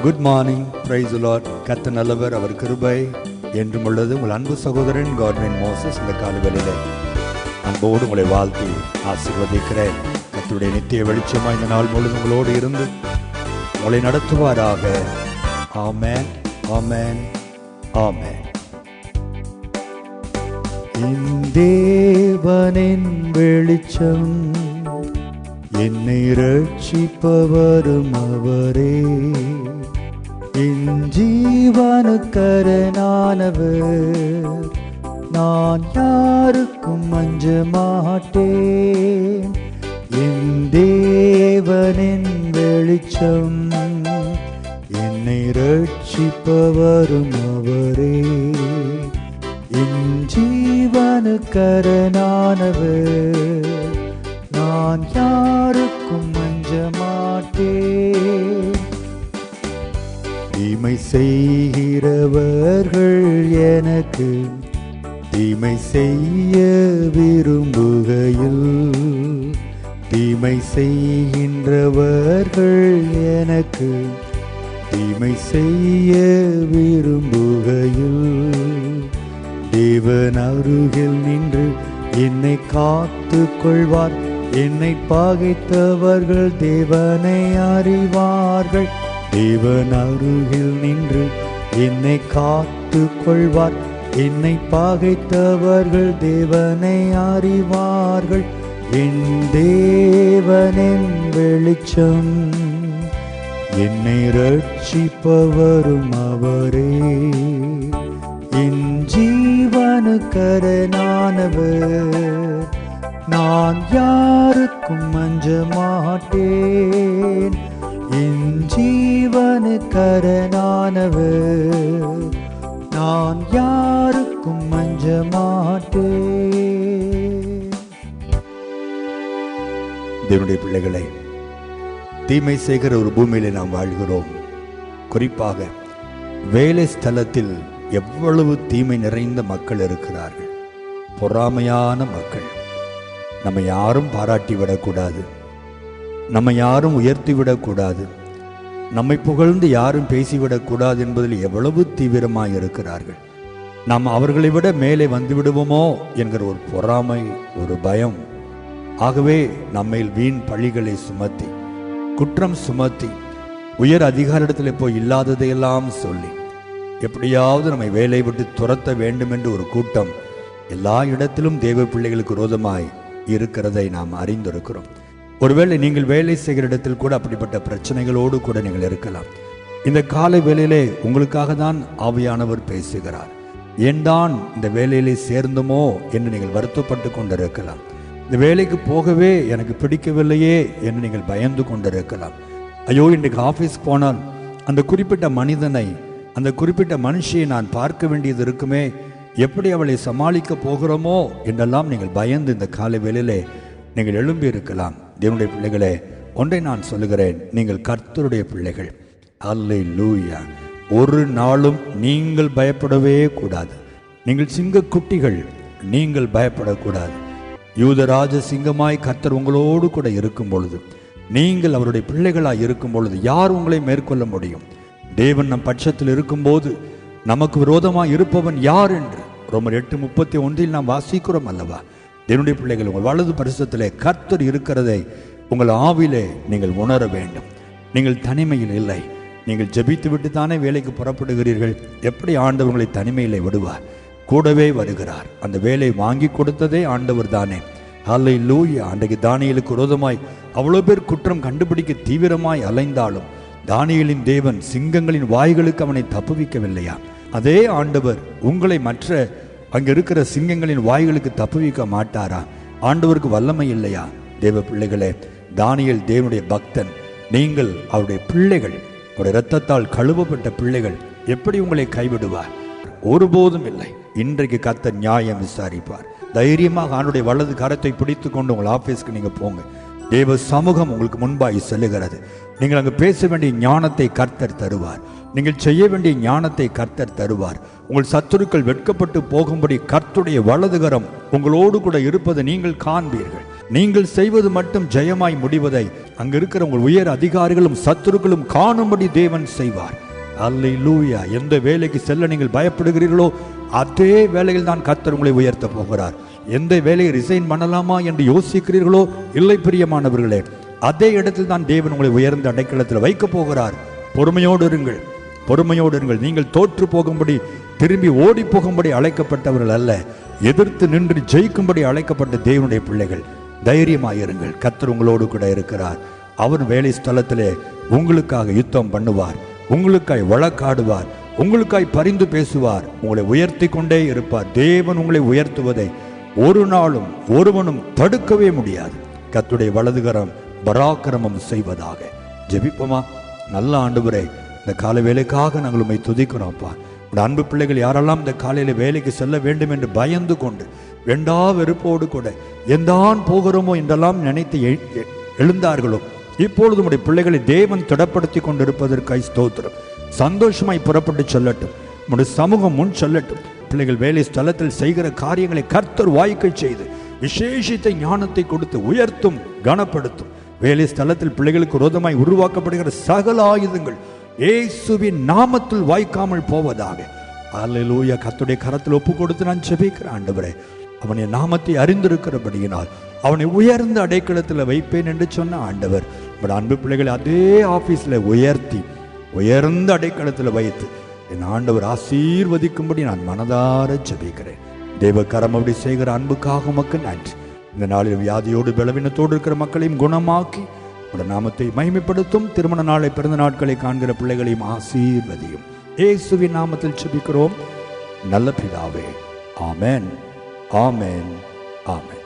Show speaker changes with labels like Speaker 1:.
Speaker 1: Good morning, praise the Lord. கர்த்தர் நல்லவர், அவர் கிருபை என்றும் உள்ளது. உங்கள் அன்பு சகோதரன் காட்வின் மோசஸ் இந்த காலவெளியிலே அன்போடு உங்களை வாழ்த்தி ஆசீர்வதிக்கிறேன். கர்த்தருடைய நித்திய வெளிச்சமாக இந்த நாள் முழுவதும் உங்களோடு இருந்து உங்களை நடத்துவாராக. ஆமென், ஆமென், ஆமென். தேவனின் வெளிச்சம் என்னை ரட்சிப்பவரும் அவரே, என் ஜீவனுக்கரணானவர், நான் யாருக்கும் அஞ்ச மாட்டேன். என் தேவனின் வெளிச்சம் என்னை ரட்சிப்பவரும் அவரே, என் ஜீவனுக்கரணானவர், நான் யாருக்கும் அஞ்ச மாட்டேன். தீமை செய்கிறவர்கள் எனக்கு தீமை செய்ய விரும்புகையில், தீமை செய்கின்றவர்கள் எனக்கு தீமை செய்ய விரும்புகையில், தேவன் அருகில் நின்று என்னை காத்து கொள்வார். என்னை பகைத்தவர்கள் தேவனை அறிவார்கள். தேவன் அருகில் நின்று என்னை காத்து கொள்வார். என்னை பகைத்தவர்கள் தேவனை அறிவார்கள். என் தேவனின் வெளிச்சம் என்னை ரட்சிப்பவரும் அவரே, என் ஜீவனுக்கரணானவர், நான் யாருக்கும் அஞ்ச மாட்டேன். என் ஜீவனுக்கரணானவர், நான் யாருக்கும் அஞ்ச மாட்டேன். தேவனுடைய பிள்ளைகளை, தீமை செய்கிற ஒரு பூமியிலே நாம் வாழ்கிறோம். குறிப்பாக வேலை ஸ்தலத்தில் எவ்வளவு தீமை நிறைந்த மக்கள் இருக்கிறார்கள். பொறாமையான மக்கள். நம்ம யாரும் பாராட்டி விடக்கூடாது, நம்ம யாரும் உயர்த்தி விடக்கூடாது, நம்மை புகழ்ந்து யாரும் பேசிவிடக்கூடாது என்பதில் எவ்வளவு தீவிரமாக இருக்கிறார்கள். நாம் அவர்களை விட மேலே வந்து விடுவோமோ என்கிற ஒரு பொறாமை, ஒரு பயம். ஆகவே நம்மையில் வீண் பழிகளை சுமத்தி, குற்றம் சுமத்தி, உயர் அதிகாரத்தில் போய் இல்லாததையெல்லாம் சொல்லி எப்படியாவது நம்மை வேலை விட்டு துரத்த வேண்டும் என்று ஒரு கூட்டம் எல்லா இடத்திலும் தேவ பிள்ளைகளுக்கு விரோதமாய் இருக்கிறதை நாம் அறிந்திருக்கிறோம். ஒருவேளை நீங்கள் வேலை செய்கிற இடத்தில் கூட அப்படிப்பட்ட பிரச்சனைகளோடு கூட நீங்கள் இருக்கலாம். இந்த காலை வேளையிலே உங்களுக்காக தான் ஆவியானவர் பேசுகிறார். ஏன் தான் இந்த வேலையிலே சேர்ந்தோமோ என்று நீங்கள் வருத்தப்பட்டு கொண்டிருக்கலாம். இந்த வேலைக்கு போகவே எனக்கு பிடிக்கவில்லையே என்று நீங்கள் பயந்து கொண்டிருக்கலாம். ஐயோ, இன்றைக்கு ஆஃபீஸ் போனால் அந்த குறிப்பிட்ட மனிதனை, அந்த குறிப்பிட்ட மனுஷியை நான் பார்க்க வேண்டியது இருக்குமே, எப்படி அவளை சமாளிக்க போகிறோமோ என்றெல்லாம் நீங்கள் பயந்து இந்த காலை வேளையிலே நீங்கள் எழும்பி இருக்கலாம். தேவனுடைய பிள்ளைகளே, ஒன்றை நான் சொல்லுகிறேன், நீங்கள் கர்த்தருடைய பிள்ளைகள். அல்லேலூயா. ஒரு நாளும் நீங்கள் பயப்படவே கூடாது. நீங்கள் சிங்க குட்டிகள், நீங்கள் பயப்படக்கூடாது. யூதராஜ சிங்கமாய் கர்த்தர் உங்களோடு கூட இருக்கும் பொழுது, நீங்கள் அவருடைய பிள்ளைகளாய் இருக்கும் பொழுது யார் உங்களை மேற்கொள்ள முடியும்? தேவன் நம் பட்சத்தில் இருக்கும்போது நமக்கு விரோதமாக இருப்பவன் யார் என்று ரோமர் 8:31 நாம் வாசிக்கிறோம் அல்லவா? தேவனுடைய பிள்ளைகள், உங்கள் வலது பரிசத்திலே கர்த்தர் இருக்கிறதை உங்கள் ஆவிலே நீங்கள் உணர வேண்டும். நீங்கள் தனிமையில் இல்லை. நீங்கள் ஜெபித்து விட்டு தானே வேலைக்கு புறப்படுகிறீர்கள். எப்படி ஆண்டவர்களை தனிமையிலே விடுவார்? கூடவே வருகிறார். அந்த வேலை வாங்கி கொடுத்ததே ஆண்டவர் தானே. அல்லேலூயா. அன்றைக்கு தானியேலுக்கு விரோதமாய் அவ்வளோ பேர் குற்றம் கண்டுபிடிக்க தீவிரமாய் அலைந்தாலும் தானியேலின் தேவன் சிங்கங்களின் வாய்களுக்கு அவனை தப்புவிக்கவில்லையா? அதே ஆண்டவர் உங்களை மற்ற அங்க இருக்கிற சிங்கங்களின் வாய்களுக்கு தப்புவிக்க மாட்டாரா? ஆண்டவருக்கு வல்லமை இல்லையா? தேவ பிள்ளைகளே, தானியேல் தேவனுடைய பக்தன். நீங்கள் அவருடைய பிள்ளைகள், அவருடைய இரத்தத்தால் கழுவப்பட்ட பிள்ளைகள். எப்படி உங்களை கைவிடுவார்? ஒருபோதும் இல்லை. இன்றைக்கு கர்த்தர் நியாயம் விசாரிப்பார். தைரியமாக ஆண்டுடைய வலது கரத்தை பிடித்து கொண்டு உங்கள் ஆபீஸ்க்கு நீங்க போங்க. தேவ சமூகம் உங்களுக்கு முன்பாய் செல்லுகிறது. நீங்கள் அங்கு பேச வேண்டிய ஞானத்தை கர்த்தர் தருவார். நீங்கள் செய்ய வேண்டிய ஞானத்தை கர்த்தர் தருவார். உங்கள் சத்துருக்கள் வெட்கப்பட்டு போகும்படி கர்த்தருடைய வலதுகரம் உங்களோடு கூட இருப்பதை நீங்கள் காண்பீர்கள். நீங்கள் செய்வது மட்டும் ஜெயமாய் முடிவதை அங்கு இருக்கிற உங்கள் உயர் அதிகாரிகளும் சத்துருக்களும் காணும்படி தேவன் செய்வார். அல்லேலூயா. எந்த வேலைக்கு செல்ல நீங்கள் பயப்படுகிறீர்களோ அதே வேலையில் தான் கர்த்தர் உங்களை உயர்த்த போகிறார். எந்த வேலையை ரிசைன் பண்ணலாமா என்று யோசிக்கிறீர்களோ, இல்லை பிரியமானவர்களே, அதே இடத்தில் தான் தேவன் உங்களை உயர்ந்த அடைக்கலத்தில் வைக்க போகிறார். பொறுமையோடு இருங்கள், பொறுமையோடு இருங்கள். நீங்கள் தோற்று போகும்படி, திரும்பி ஓடி போகும்படி அழைக்கப்பட்டவர்கள் அல்ல, எதிர்த்து நின்று ஜெயிக்கும்படி அழைக்கப்பட்ட தேவனுடைய பிள்ளைகள். தைரியமாயிருங்கள். கர்த்தர் உங்களோடு கூட இருக்கிறார். அவர் வேலை ஸ்தலத்திலே உங்களுக்காக யுத்தம் பண்ணுவார், உங்களுக்காய் வழக்காடுவார், உங்களுக்காய் பரிந்து பேசுவார், உங்களை உயர்த்தி கொண்டே இருப்பார். தேவன் உங்களை உயர்த்துவதை ஒரு நாளும் ஒருவனும் தடுக்கவே முடியாது. கர்த்தருடைய வலதுகரம் பராக்கிரமம் செய்வதாக. ஜெபிப்போமா? நல்ல ஆண்டவரே, இந்த காலை வேலைக்காக நாங்கள் உம்மை துதிக்கிறோம்ப்பா. உடைய அன்பு பிள்ளைகள் யாரெல்லாம் இந்த காலையில் வேலைக்கு செல்ல வேண்டும் என்று பயந்து கொண்டு வேண்டா வெறுப்போடு கூட எந்தான் போகிறோமோ என்றெல்லாம் நினைத்து எழுந்தார்களோ, இப்பொழுது உடைய பிள்ளைகளை தேவன் திடப்படுத்தி கொண்டிருப்பதற்காய் ஸ்தோத்திரம். சந்தோஷமாய் புறப்பட்டு செல்லட்டும், உடைய சமூகம் முன் செல்லட்டும். பிள்ளைகள் வேலை ஸ்தலத்தில் செய்கிற காரியங்களை கர்த்தர் வாய்க்கை செய்து விசேஷித்த ஞானத்தை கொடுத்து உயர்த்தும், கனப்படுத்தும். வேலை ஸ்தலத்தில் பிள்ளைகளுக்கு விரோதமாய் உருவாக்கப்படுகிற சகல ஆயுதங்கள் இயேசுவின் நாமத்தில் வாய்க்காமல் போவதாக. அல்லேலூயா. கர்த்தருடைய கரத்தில் ஒப்பு கொடுத்து நான் ஜெபிக்கிறேன். ஆண்டவரே, அவனுடைய நாமத்தை அறிந்திருக்கிறபடியினால் அவனை உயர்ந்த அடைக்கலத்தில் வைப்பேன் என்று சொன்ன ஆண்டவர், உங்களுடைய அன்பு பிள்ளைகளை அதே ஆபீஸ்ல உயர்த்தி உயர்ந்த அடைக்கலத்தில் வைத்து என் ஆண்டவர் ஆசீர்வதிக்கும்படி நான் மனதார ஜெபிக்கிறேன். தேவ கரம் அப்படி செய்கிற அன்புக்காக உமக்கு நன்றி. இந்த நாளில் வியாதியோடு பலவீனத்தோடு இருக்கிற மக்களையும் குணமாக்கி உடைய நாமத்தை மகிமைப்படுத்தும். திருமண நாளை, பிறந்த நாட்களை காண்கிற பிள்ளைகளையும் ஆசீர்வதியும். இயேசுவின் நாமத்தில் ஜெபிக்கிறோம் நல்ல பிதாவே. ஆமென், ஆமென், ஆமென்.